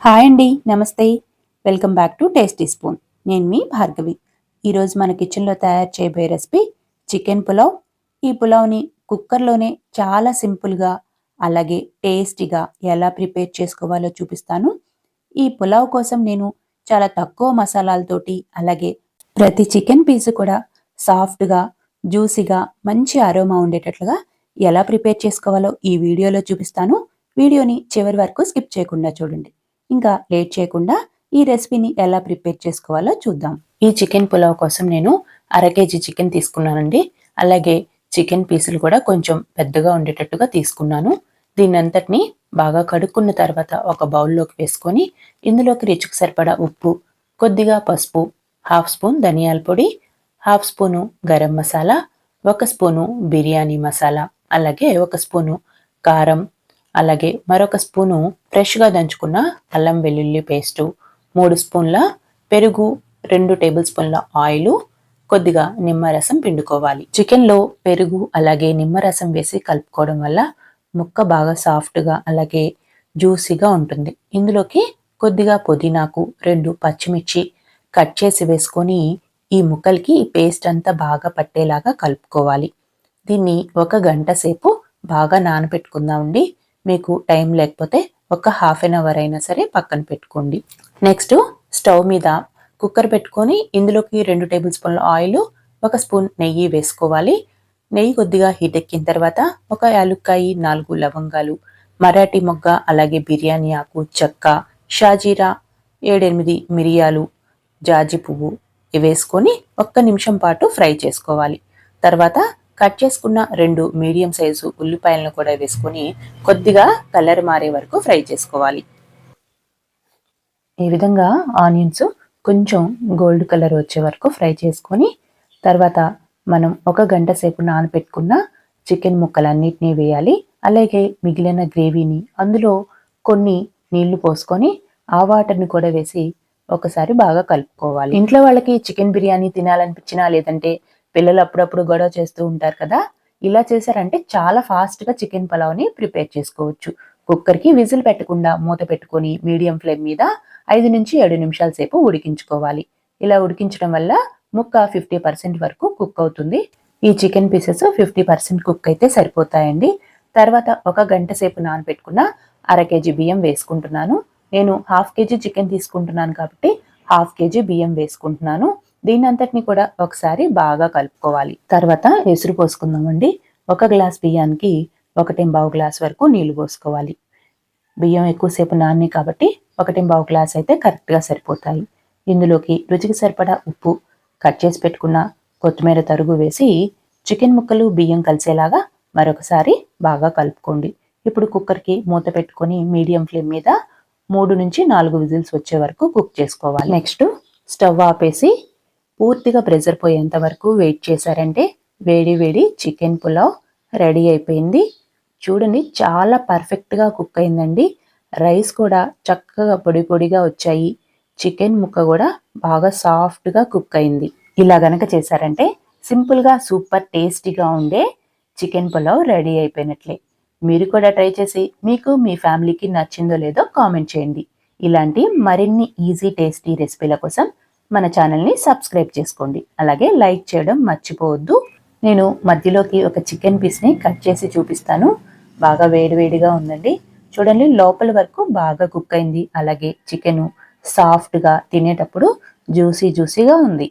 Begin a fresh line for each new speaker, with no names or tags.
Hi అండి, నమస్తే. Welcome back to tasty spoon. నేను మీ భార్గవి. ఈరోజు మన కిచెన్లో తయారు చేయబోయే రెసిపీ చికెన్ పులావ్. ఈ పులావ్ని కుక్కర్లోనే చాలా సింపుల్గా అలాగే టేస్టీగా ఎలా ప్రిపేర్ చేసుకోవాలో చూపిస్తాను. ఈ పులావ్ కోసం నేను చాలా తక్కువ మసాలాలతోటి అలాగే ప్రతి చికెన్ పీసు కూడా సాఫ్ట్గా జ్యూసీగా మంచి అరోమా ఉండేటట్లుగా ఎలా ప్రిపేర్ చేసుకోవాలో ఈ వీడియోలో చూపిస్తాను. వీడియోని చివరి వరకు స్కిప్ చేయకుండా చూడండి. ఇంకా లేట్ చేయకుండా ఈ రెసిపీని ఎలా ప్రిపేర్ చేసుకోవాలో చూద్దాం. ఈ చికెన్ పులావ్ కోసం నేను అర కేజీ చికెన్ తీసుకున్నానండి. అలాగే చికెన్ పీసులు కూడా కొంచెం పెద్దగా ఉండేటట్టుగా తీసుకున్నాను. దీన్నంతటిని బాగా కడుక్కున్న తర్వాత ఒక బౌల్లోకి వేసుకొని ఇందులోకి రుచికి సరిపడా ఉప్పు, కొద్దిగా పసుపు, హాఫ్ స్పూన్ ధనియాల పొడి, హాఫ్ స్పూను గరం మసాలా, ఒక స్పూను బిర్యానీ మసాలా, అలాగే ఒక స్పూను కారం, అలాగే మరొక స్పూను ఫ్రెష్గా దంచుకున్న అల్లం వెల్లుల్లి పేస్టు, 3 స్పూన్ల పెరుగు, 2 టేబుల్ స్పూన్ల ఆయిల్, కొద్దిగా నిమ్మరసం పిండుకోవాలి. చికెన్లో పెరుగు అలాగే నిమ్మరసం వేసి కలుపుకోవడం వల్ల ముక్క బాగా సాఫ్ట్గా అలాగే జ్యూసీగా ఉంటుంది. ఇందులోకి కొద్దిగా పుదీనాకు, 2 పచ్చిమిర్చి కట్ చేసి వేసుకొని ఈ ముక్కలకి ఈ పేస్ట్ అంతా బాగా పట్టేలాగా కలుపుకోవాలి. దీన్ని ఒక గంట సేపు బాగా నానబెట్టుకుందామండి. మీకు టైం లేకపోతే ఒక హాఫ్ అన్ అవర్ అయినా సరే పక్కన పెట్టుకోండి. నెక్స్ట్ స్టవ్ మీద కుక్కర్ పెట్టుకొని ఇందులోకి 2 టేబుల్ స్పూన్ల ఆయిల్, 1 స్పూన్ నెయ్యి వేసుకోవాలి. నెయ్యి కొద్దిగా హీట్ ఎక్కిన తర్వాత ఒక యాలుక్కాయి, 4 లవంగాలు, మరాఠీ మొగ్గ, అలాగే బిర్యానీ ఆకు, చెక్క, షాజీరా, 7-8 మిరియాలు, జాజి పువ్వు వేసుకొని 1 నిమిషం పాటు ఫ్రై చేసుకోవాలి. తర్వాత కట్ చేసుకున్న 2 మీడియం సైజు ఉల్లిపాయలను కూడా వేసుకొని కొద్దిగా కలర్ మారే వరకు ఫ్రై చేసుకోవాలి. ఈ విధంగా ఆనియన్స్ కొంచెం గోల్డ్ కలర్ వచ్చే వరకు ఫ్రై చేసుకొని తర్వాత మనం 1 గంట సేపు నానబెట్టుకున్న చికెన్ ముక్కలన్నిటినీ వేయాలి. అలాగే మిగిలిన గ్రేవీని అందులో కొన్ని నీళ్లు పోసుకొని ఆ వాటర్ని కూడా వేసి ఒకసారి బాగా కలుపుకోవాలి. ఇంట్లో వాళ్ళకి చికెన్ బిర్యానీ తినాలనిపించినా లేదంటే పిల్లలు అప్పుడప్పుడు గొడవ చేస్తూ ఉంటారు కదా, ఇలా చేశారంటే చాలా ఫాస్ట్గా చికెన్ పులావ్ని ప్రిపేర్ చేసుకోవచ్చు. కుక్కర్కి విజిల్ పెట్టకుండా మూత పెట్టుకొని మీడియం ఫ్లేమ్ మీద 5 నుంచి 7 నిమిషాల సేపు ఉడికించుకోవాలి. ఇలా ఉడికించడం వల్ల ముక్క 50% వరకు కుక్ అవుతుంది. ఈ చికెన్ పీసెస్ 50% కుక్ అయితే సరిపోతాయండి. తర్వాత 1 గంట సేపు నానబెట్టుకున్న అర కేజీ బియ్యం వేసుకుంటున్నాను. నేను హాఫ్ కేజీ చికెన్ తీసుకుంటున్నాను కాబట్టి హాఫ్ కేజీ బియ్యం వేసుకుంటున్నాను. దీని అంతటిని కూడా ఒకసారి బాగా కలుపుకోవాలి. తర్వాత ఎసురు పోసుకుందామండి. 1 గ్లాస్ బియ్యానికి 1.5 గ్లాస్ వరకు నీళ్లు పోసుకోవాలి. బియ్యం ఎక్కువసేపు నాని కాబట్టి 1.5 గ్లాస్ అయితే కరెక్ట్గా సరిపోతాయి. ఇందులోకి రుచికి సరిపడా ఉప్పు, కట్ చేసి పెట్టుకున్న కొత్తిమీర తరుగు వేసి చికెన్ ముక్కలు బియ్యం కలిసేలాగా మరొకసారి బాగా కలుపుకోండి. ఇప్పుడు కుక్కర్కి మూత పెట్టుకొని మీడియం ఫ్లేమ్ మీద 3 నుంచి 4 విజిల్స్ వచ్చే వరకు కుక్ చేసుకోవాలి. నెక్స్ట్ స్టవ్ ఆపేసి పూర్తిగా ప్రెషర్ పోయేంత వరకు వెయిట్ చేశారంటే వేడి వేడి చికెన్ పులావ్ రెడీ అయిపోయింది. చూడండి, చాలా పర్ఫెక్ట్గా కుక్ అయిందండి. రైస్ కూడా చక్కగా పొడి పొడిగా వచ్చాయి. చికెన్ ముక్క కూడా బాగా సాఫ్ట్గా కుక్ అయింది. ఇలా గనక చేశారంటే సింపుల్గా సూపర్ టేస్టీగా ఉండే చికెన్ పులావ్ రెడీ అయిపోయినట్లే. మీరు కూడా ట్రై చేసి మీకు మీ ఫ్యామిలీకి నచ్చిందో లేదో కామెంట్ చేయండి. ఇలాంటి మరిన్ని ఈజీ టేస్టీ రెసిపీల కోసం మన ఛానల్ని సబ్స్క్రైబ్ చేసుకోండి. అలాగే లైక్ చేయడం మర్చిపోవద్దు. నేను మధ్యలోకి ఒక చికెన్ పీస్ని కట్ చేసి చూపిస్తాను. బాగా వేడివేడిగా ఉందండి. చూడండి, లోపల వరకు బాగా కుక్ అయింది. అలాగే చికెను సాఫ్ట్గా తినేటప్పుడు జ్యూసీగా ఉంది.